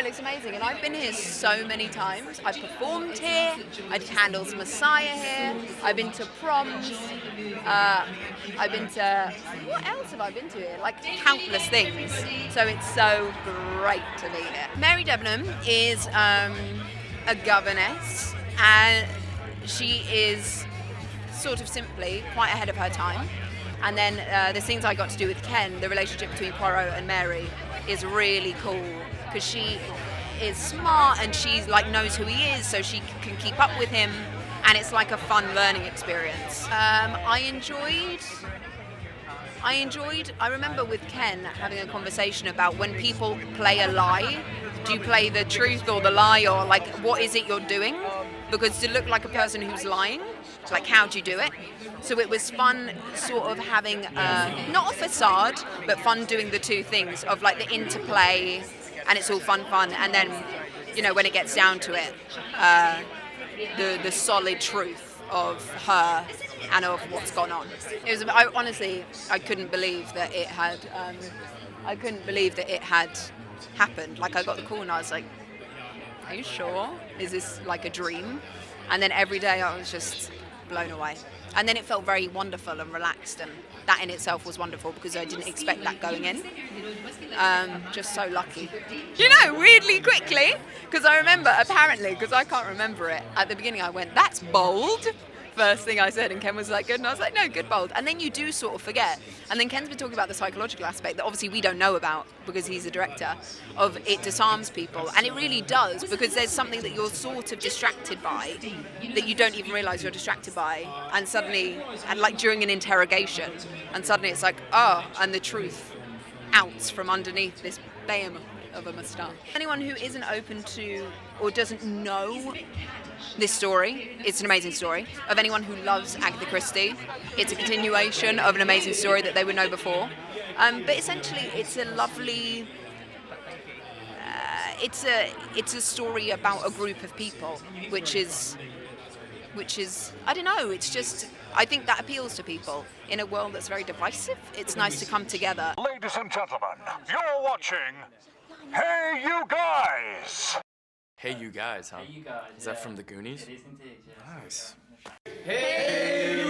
looks amazing, and I've been here so many times. I've performed here, I did Handel's Messiah here, I've been to proms, I've been to, what else have I been to here? Like countless things. So it's so great to be here. Mary Debenham is a governess, and she is sort of simply quite ahead of her time. And then the things I got to do with Ken, the relationship between Poirot and Mary, is really cool because she is smart and she's like knows who he is, so she can keep up with him, and it's like a fun learning experience. I remember with Ken having a conversation about when people play a lie, do you play the truth or the lie, or like what is it you're doing? Because to look like a person who's lying, like how do you do it? So it was fun sort of having, not a facade, but fun doing the two things of like the interplay, and it's all fun, and then, you know, when it gets down to it, the solid truth of her and of what's gone on. It was, I couldn't believe that it had, happened. Like I got the call and I was like, are you sure? Is this like a dream? And then every day I was just blown away. And then it felt very wonderful and relaxed, and that in itself was wonderful because I didn't expect that going in. Just so lucky. You know, weirdly quickly, because I remember, apparently, because I can't remember it, at the beginning I went, that's bold. First thing I said, and Ken was like, good, and I was like, no, good, bold. And then you do sort of forget. And then Ken's been talking about the psychological aspect that obviously we don't know about because he's a director, of it disarms people. And it really does, because there's something that you're sort of distracted by that you don't even realise you're distracted by. And suddenly, and like during an interrogation, and suddenly it's like, oh, and the truth outs from underneath this behemoth of a moustache. Anyone who isn't open to or doesn't know this story, it's an amazing story. Of anyone who loves Agatha Christie, it's a continuation of an amazing story that they would know before. But essentially, it's a lovely. It's a story about a group of people, which is I don't know. It's just, I think that appeals to people in a world that's very divisive. It's nice to come together. Ladies and gentlemen, you're watching Hey You Guys! Hey You Guys, huh? Hey You Guys. Is that from the Goonies? It is indeed, yes. Nice. Hey